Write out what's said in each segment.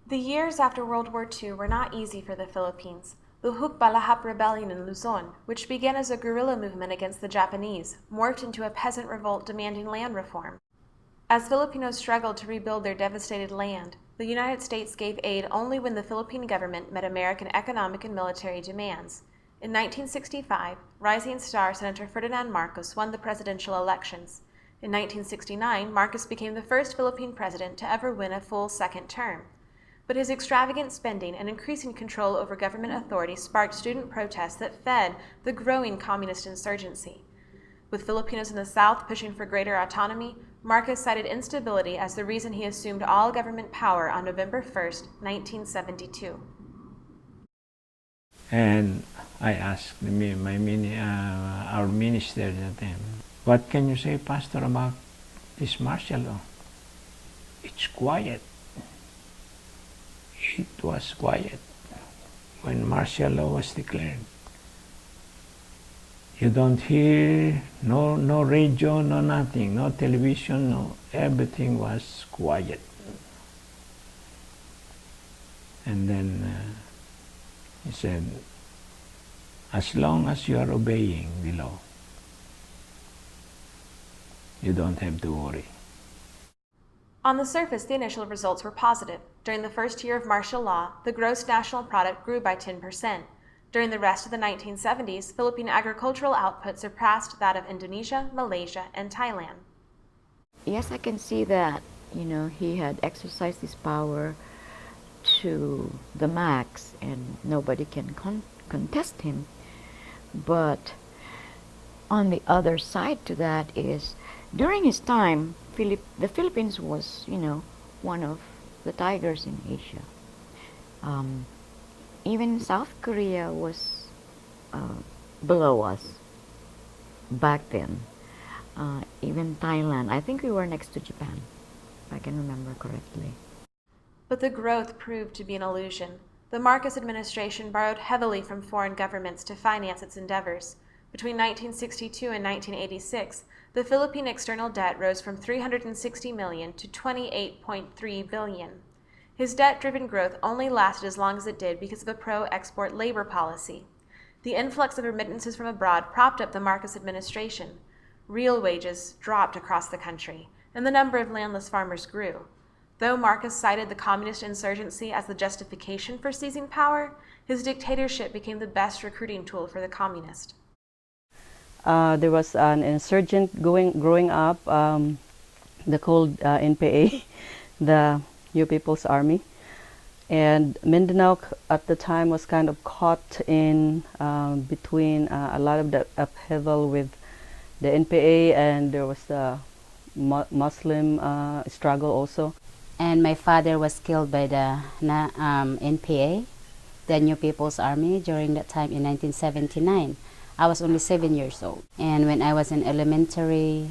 The years after World War II were not easy for the Philippines. The Hukbalahap rebellion in Luzon, which began as a guerrilla movement against the Japanese, morphed into a peasant revolt demanding land reform. As Filipinos struggled to rebuild their devastated land, the United States gave aid only when the Philippine government met American economic and military demands. In 1965, rising star Senator Ferdinand Marcos won the presidential elections. In 1969, Marcos became the first Philippine president to ever win a full second term. But his extravagant spending and increasing control over government authority sparked student protests that fed the growing communist insurgency. With Filipinos in the South pushing for greater autonomy, Marcos cited instability as the reason he assumed all government power on November 1st, 1972. And I asked our minister at the time, what can you say, Pastor, about this martial law? It's quiet. It was quiet when martial law was declared. You don't hear, no radio, no nothing, no television, no, everything was quiet. And then he said, as long as you are obeying the law, you don't have to worry. On the surface, the initial results were positive. During the first year of martial law, the gross national product grew by 10%. During the rest of the 1970s, Philippine agricultural output surpassed that of Indonesia, Malaysia, and Thailand. Yes, I can see that, he had exercised his power to the max and nobody can contest him. But on the other side to that is, during his time, the Philippines was, one of the tigers in Asia. Even South Korea was below us back then. Even Thailand. I think we were next to Japan, if I can remember correctly. But the growth proved to be an illusion. The Marcos administration borrowed heavily from foreign governments to finance its endeavors. Between 1962 and 1986, the Philippine external debt rose from $360 million to $28.3 billion. His debt-driven growth only lasted as long as it did because of a pro-export labor policy. The influx of remittances from abroad propped up the Marcos administration. Real wages dropped across the country, and the number of landless farmers grew. Though Marcos cited the communist insurgency as the justification for seizing power, his dictatorship became the best recruiting tool for the communist. There was an insurgent growing up, the called NPA, the New People's Army, and Mindanao at the time was kind of caught in between a lot of the upheaval with the NPA, and there was the Muslim struggle also. And my father was killed by the NPA, the New People's Army, during that time in 1979. I was only 7 years old. And when I was in elementary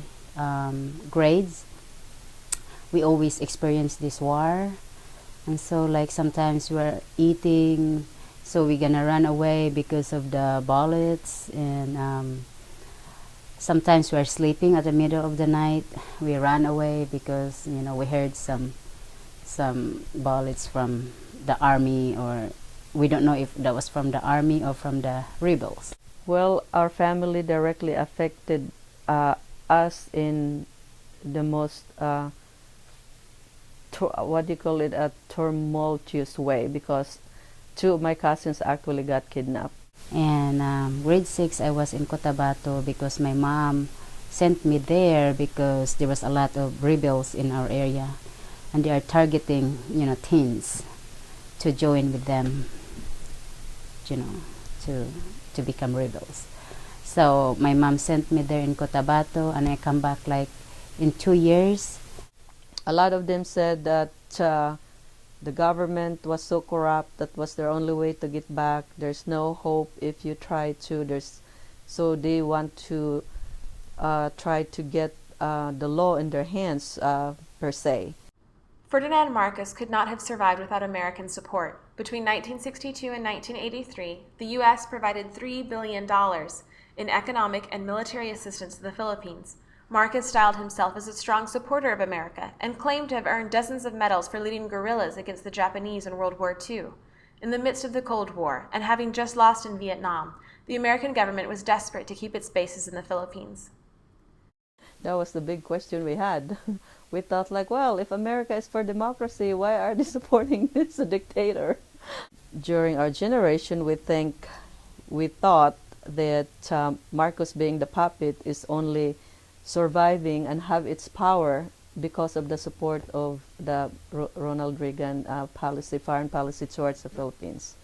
grades, we always experienced this war. And so like sometimes we're eating, so we're gonna run away because of the bullets. And sometimes we're sleeping at the middle of the night. We ran away because, we heard some bullets from the army, or we don't know if that was from the army or from the rebels. Well, our family directly affected us in the most, a tumultuous way, because 2 of my cousins actually got kidnapped. And grade 6, I was in Cotabato because my mom sent me there because there was a lot of rebels in our area, and they are targeting, teens to join with them, to become rebels. So my mom sent me there in Cotabato, and I come back like in 2 years. A lot of them said that the government was so corrupt, that was their only way to get back. There's no hope if you try to. So they want to try to get the law in their hands, per se. Ferdinand Marcos could not have survived without American support. Between 1962 and 1983, the U.S. provided $3 billion in economic and military assistance to the Philippines. Marcos styled himself as a strong supporter of America and claimed to have earned dozens of medals for leading guerrillas against the Japanese in World War II. In the midst of the Cold War, and having just lost in Vietnam, the American government was desperate to keep its bases in the Philippines. That was the big question we had. We thought like, well, if America is for democracy, why are they supporting this dictator? During our generation, we thought that Marcos being the puppet is only surviving and have its power because of the support of the Ronald Reagan policy, foreign policy towards the Philippines.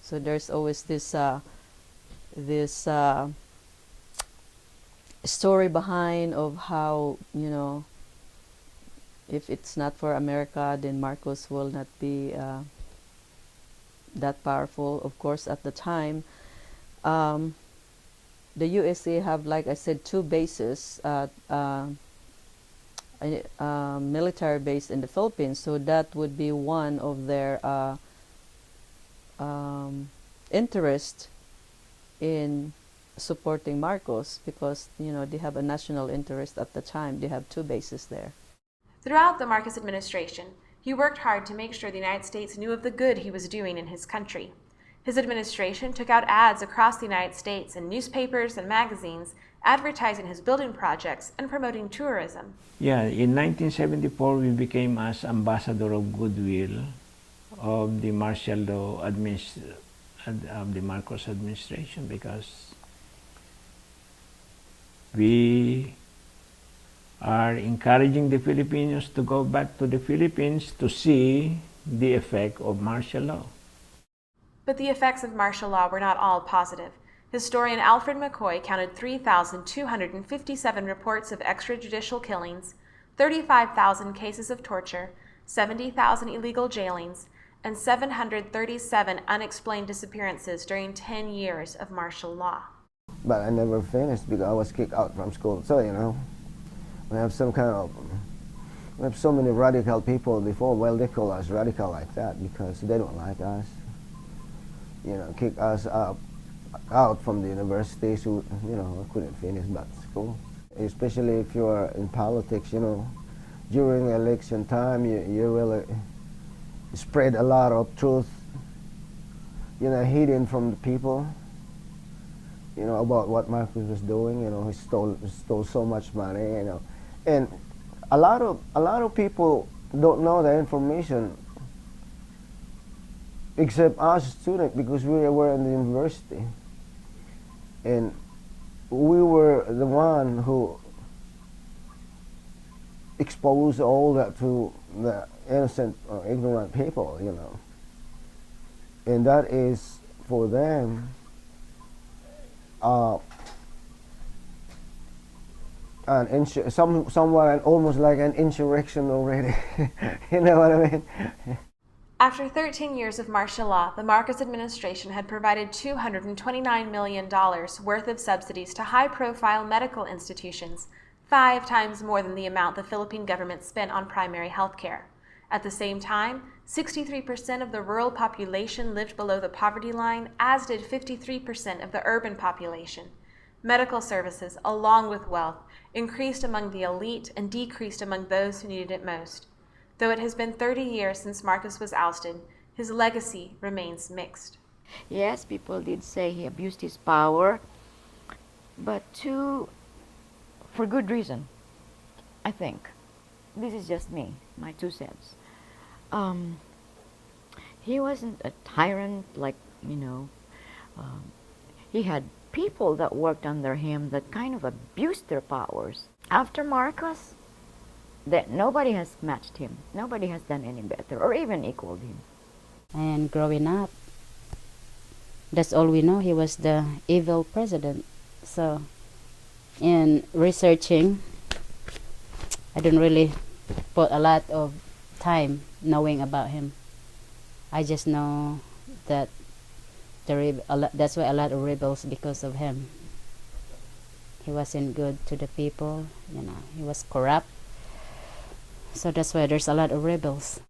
So there's always this story behind of how, you know, if it's not for America, then Marcos will not be that powerful. Of course, at the time, the USA have, like I said, two bases, military base in the Philippines. So that would be one of their interest in supporting Marcos, because, you know, they have a national interest at the time. They have two bases there. Throughout the Marcos administration, he worked hard to make sure the United States knew of the good he was doing in his country. His administration took out ads across the United States in newspapers and magazines advertising his building projects and promoting tourism. Yeah, in 1974 we became as ambassador of goodwill of the martial law of the Marcos administration, because we are encouraging the Filipinos to go back to the Philippines to see the effect of martial law. But the effects of martial law were not all positive. Historian Alfred McCoy counted 3,257 reports of extrajudicial killings, 35,000 cases of torture, 70,000 illegal jailings, and 737 unexplained disappearances during 10 years of martial law. But I never finished because I was kicked out from school. So, you know, we have so many radical people before. Well, they call us radical like that because they don't like us. You know, kick us out from the university, so, you know, I couldn't finish that school. Especially if you are in politics, you know, during election time, you really spread a lot of truth, you know, hidden from the people, you know, about what Marcos was doing. You know, he stole so much money, you know, and a lot of people don't know the information except us students, because we were in the university and we were the one who exposed all that to the innocent or ignorant people, you know, and that is for them somewhat almost like an insurrection already. You know what I mean? After 13 years of martial law, the Marcos administration had provided $229 million worth of subsidies to high-profile medical institutions, 5 times more than the amount the Philippine government spent on primary health care. At the same time, 63% of the rural population lived below the poverty line, as did 53% of the urban population. Medical services, along with wealth, increased among the elite and decreased among those who needed it most. Though it has been 30 years since Marcos was ousted, his legacy remains mixed. Yes, people did say he abused his power, but for good reason, I think. This is just me, my 2 cents. He wasn't a tyrant, like, you know, he had people that worked under him that kind of abused their powers. After Marcos, that nobody has matched him. Nobody has done any better or even equaled him. And growing up, that's all we know. He was the evil president. So in researching, I don't really put a lot of time knowing about him. I just know that that's why a lot of rebels because of him. He wasn't good to the people, you know, he was corrupt. So that's why there's a lot of rebels.